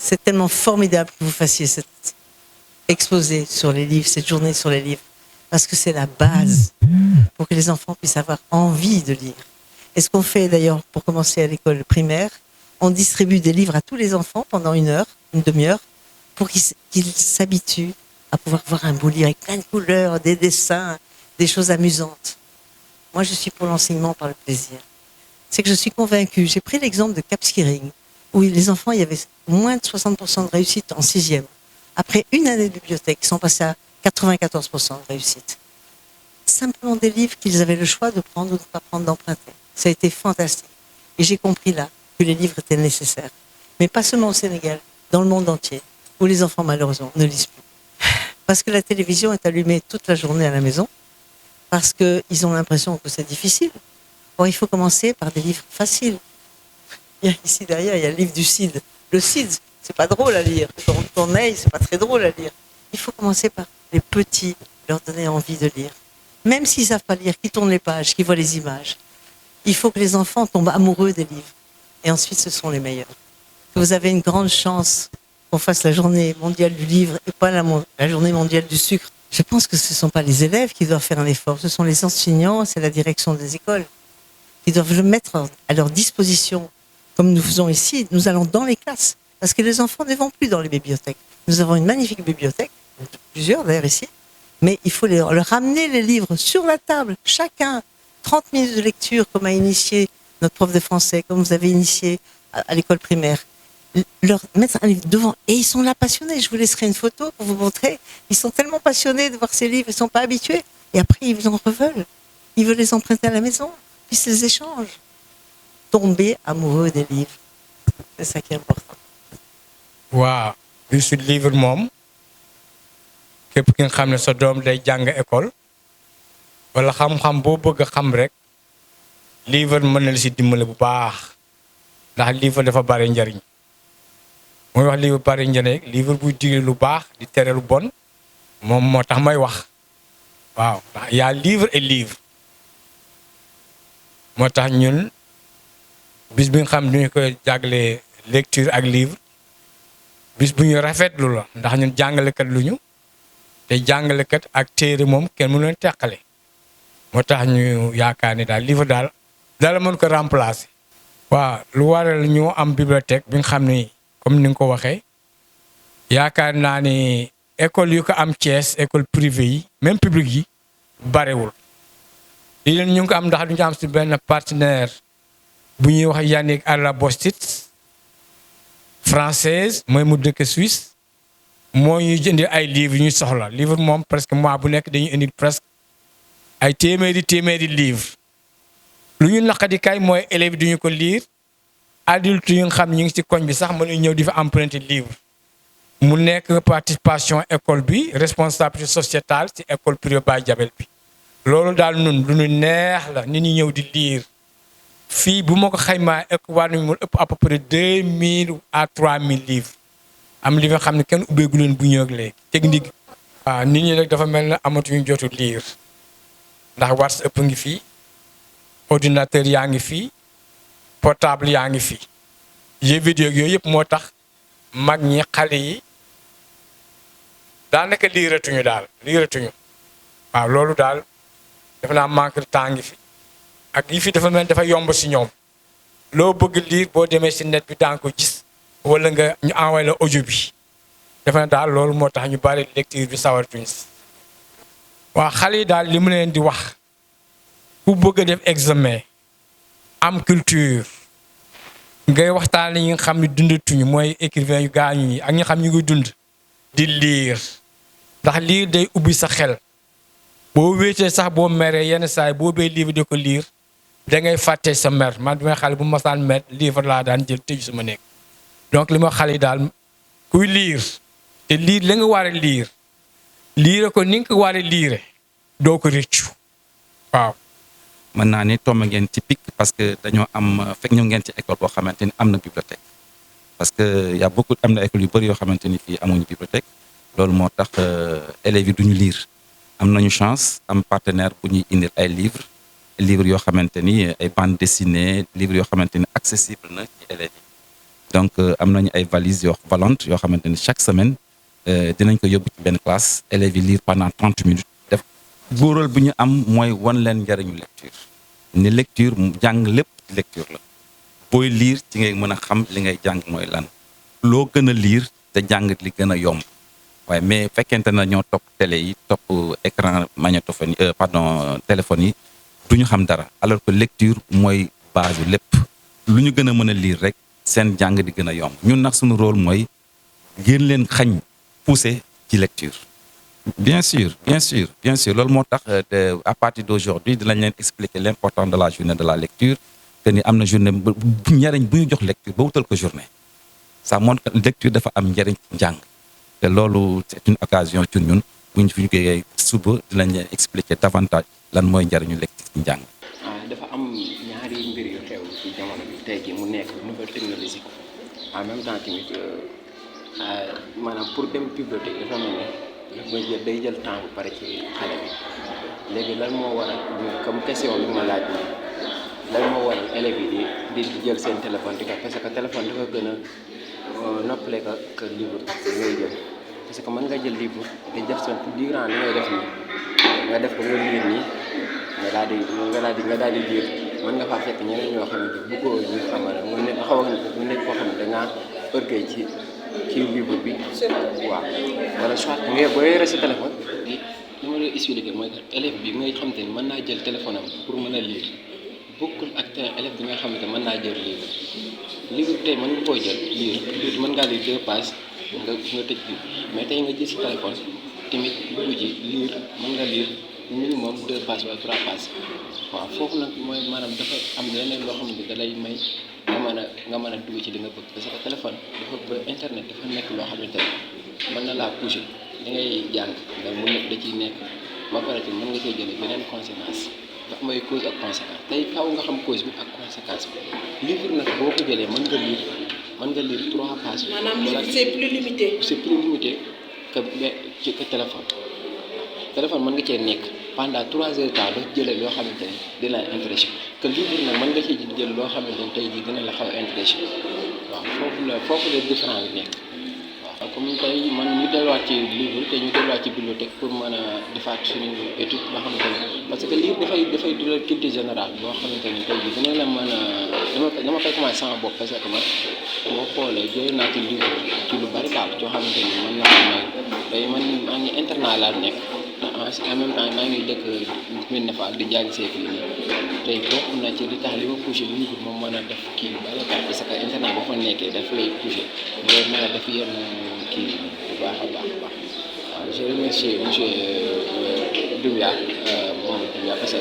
C'est tellement formidable que vous fassiez cet exposé sur les livres, cette journée sur les livres, parce que c'est la base pour que les enfants puissent avoir envie de lire. Et ce qu'on fait d'ailleurs pour commencer à l'école primaire, on distribue des livres à tous les enfants pendant une heure, une demi-heure, pour qu'ils s'habituent à pouvoir voir un beau livre avec plein de couleurs, des dessins, des choses amusantes. Moi, je suis pour l'enseignement par le plaisir. C'est que je suis convaincue. J'ai pris l'exemple de Cap Skirring, où les enfants, il y avait moins de 60% de réussite en 6e. Après une année de bibliothèque, ils sont passés à 94% de réussite. Simplement des livres qu'ils avaient le choix de prendre ou de ne pas prendre, d'emprunter. Ça a été fantastique. Et j'ai compris là que les livres étaient nécessaires. Mais pas seulement au Sénégal, dans le monde entier, où les enfants, malheureusement, ne lisent plus. Parce que la télévision est allumée toute la journée à la maison, parce qu'ils ont l'impression que c'est difficile. Or, il faut commencer par des livres faciles. Ici derrière, il y a le livre du Cid. Le Cid, c'est pas drôle à lire. Tourneille, c'est pas très drôle à lire. Il faut commencer par les petits, leur donner envie de lire. Même s'ils savent pas lire, qu'ils tournent les pages, qu'ils voient les images. Il faut que les enfants tombent amoureux des livres. Et ensuite, ce sont les meilleurs. Vous avez une grande chance qu'on fasse la journée mondiale du livre et pas la journée mondiale du sucre. Je pense que ce ne sont pas les élèves qui doivent faire un effort, ce sont les enseignants, c'est la direction des écoles qui doivent le mettre à leur disposition. Comme nous faisons ici, nous allons dans les classes, parce que les enfants ne vont plus dans les bibliothèques. Nous avons une magnifique bibliothèque, plusieurs d'ailleurs ici, mais il faut leur ramener les livres sur la table, chacun, 30 minutes de lecture, comme a initié notre prof de français, comme vous avez initié à l'école primaire. Leur mettre un livre devant, et ils sont là passionnés. Je vous laisserai une photo pour vous montrer. Ils sont tellement passionnés de voir ces livres, ils ne sont pas habitués. Et après, ils en reveulent. Ils veulent les emprunter à la maison, puis ils les échangent. Tomber amoureux des livres, c'est ça qui est important. waaw bi su livre moom képp ki nga xam ne sa doom day jàng école wala xam-xam boo bëgg a xam rek livre mën na la si dimbale bu baax ndax livre dafa bari njariñ mooy wax livre bari njariñ livre buy digle lu baax di tere lu bon moom moo tax may wax waaw ndax yaa livre et livre moo tax ñun bis bi nga xam ne ñu koy jàglee lecture ak livre bis bu ñu rafetlu la ndax ñun jàngalekat lu ñu te jàngalekat ak téere moom kenn mënu leen teqale moo tax ñu yaakaar ni daal livre daal dala mën ko remplacer. waaw lu waral ñu am bibliothèque bi nga xam ni comme ni nga ko waxee yaakaar naa ni école yu ko am Thiès école privée yi même public yi barewul lii leen ñu ngi ko am ndax du ñu am si benn partenaire bu ñuy wax Yannick Arlabostit française mooy mu dëkk Suisse moo ñuy jëndi ay livres ñuy soxla livre moom presque mois bu nekk dañuy indi presque ay téeméeri livre lu ñu naqadi kay mooy élèves duñu ko lire adulte yu nga xam ñu ngi ci koñ bi sax mënuñ ñëw di fa emprunter livre mu nekk participation école bi responsabilité sociétale ci école privée Baye Diabel bi loolu daal nun lu ñu neex la nit ñi ñëw di lire fii bu ma ko xaymaa war nañu mu ëpp à peu près 2000 à 3000 livres am li nga xam ne kenn ubbeegu leen bu ñëw ak léegi technique. waaw nit ñi nag dafa mel ne amatuñu jotu lire ndax WhatsApp ngi fii ordinateur yaa ngi fii portable yaa ngi fii jeux vidéo yooyu yëpp moo tax mag ñi xale yi daanaka liiratuñu waaw loolu daal dafa naa manque de temps ngi fi. ak yi fi dafa mel dafa yomb si ñoom loo bëgg lire boo demee si net bi daan ko gis wala nga ñu envoyé la audio bi dafa ne daal loolu moo tax ñu bari lecture bi sawaratuñ si waa xale yi daal li mu leen di wax ku bëgg a def examen am culture ngay waxtaan yi nga xam ne dundatuñu mooy écrivain yu gaañu ñi ak ñi xam ñu ngi dund di lire ndax lire day ubbi sa xel boo wéetee sax boo meree yenn saa yi boo bee livre di ko lire da ngay fàtte sa mer man bi may xale bu masaan mer livre laa daan jël tëju sama nekk donc li ma xale yi daal kuy lire te lire la nga war a lire ko ni nga ko war a lire doo ko rëccu waaw. mën naa ni tombe ngeen ci pic parce que dañoo am fekk ñu ngeen ci école boo xamante ni am na bibliothèque parce que y a beaucoup am na école yu bëri yoo xamante ni fii amuñu bibliothèque loolu moo tax élèves yi duñu lire am nañu chance am partenaire bu ñuy indil ay livres yoo xamante ni ay bandes dessinées livres yoo xamante ni accessible na ci élèves yi donc am nañu ay valises yoo volantes yoo xamante ni chaque semaine dinañ ko yóbbu ci benn classe élèves yi lire pendant 30 minutes def góoral bu ñu am mooy wan leen njariñu lecture ni lecture jàng lépp lecture la booy lire ci ngay mën a xam li ngay jàng mooy lan loo gën a lire te jàng li gën a yomb waaye mais fekkente na ñoo topp télé yi topp écran magnétophone yi téléphone yi du ñu xam dara alors que lecture mooy base yu lépp lu ñu gën a mën a lire rek seen jàng di gën a yomb ñun nag suñu rôle mooy gën leen xañ pousser ci lecture bien sûr loolu moo tax à partir d'aujourd'hui dinañ leen expliquer l'importance de la journée de la lecture que ni am na journée njariñ bu ñu jox lecture ba wutal ko journée ça montre que lecture dafa am njariñ ci njàng te loolu c'est une occasion ci ñun bu ñu fi jógee suba dinañ leen expliquer davantage lan mooy njariñu lecture ci njàng. dafa am ñaari mbir yu xew ci jamono bi tey jii mu nekk nouvelle technologie en même temps tamit maanaam pour dem bibliothèque dafa mel ne dafa day jël temps bu pare ci xale bi léegi lan moo waral comme question bi ma laaj nii lan moo waral élèves yi di jël seen téléphone di ko parce que téléphone dafa gën a noppale que livre bi ngay jël parce que mën nga jël livre di def seen durant li ngay def nii nga def ko nga lire nii nga daal di lire mën nga faa fekk ñeneen ñoo xam ne bëggoo ñu xamal mu nekk xaw a mu nekk koo xam ne dangaa orgueil ci livre bi waaw wala soit nga boo yore sa téléphone li ma lay expliquer mooy que élève bi ngay xamante ni mën naa jël téléphone am pour mën a lire bokkul ak élève bi nga xamante ne mën naa jël livre bi tey mën nga koo jël lire tuuti mën ngaa lire 2 pages nga tëj bi mais tey nga jël si téléphone tamit dugg ci lire mën nga lire minimum 2 pages wala 3 pages waaw foofu nag mooy maanaam dafa am leneen loo xam ne da lay may nga mën a dugg ci li nga bëgg parce que téléphone dafa ba internet dafa nekk loo xamante ne mën na laa pousser li ngay jàng nga mun na da ciy nekk ba pare ci mën nga see jëlee beneen conséquence dafa may cause ak conséquence tey faaw nga xam cause bi ak conséquence bi livre nag boo ko jëlee mën nga lire 3 pages. maanaam livre c'est plus limité. c'est plus limité que téléphone mën nga cee nekk pendant 3 heures de temps doo jëlee loo xamante ne dina la intéressé que livre nag mën nga ci jël loo xamante ne tey jii dina la xaw a intéressé waaw foofu la différent bi nekk waaw comme tey man ñu delluwaat ci livre te ñu delluwaat ci bibliothèque pour mën a defaat suñu étude loo xamante ne parce que livre dafay dundal culture générale boo xamante ne tey jii dina la mën a dama koy commencé sama bopp parce que man boo xoolee jëlee naa ci livre ci lu bari daal coo xamante ni mën naa ko may tey man maa ngi internat laa nekk en même temps maa ngi dëkk Médina Fall di jàng seek li nii tey bokk na ci li tax li ma poussé livre moom mën a def kii yu bari daal parce que internat boo fa nekkee daf lay poussé nga mën a def yenn kii bu baax a baax waaw je remercie monsieur Doumbia moom Doumbia parce que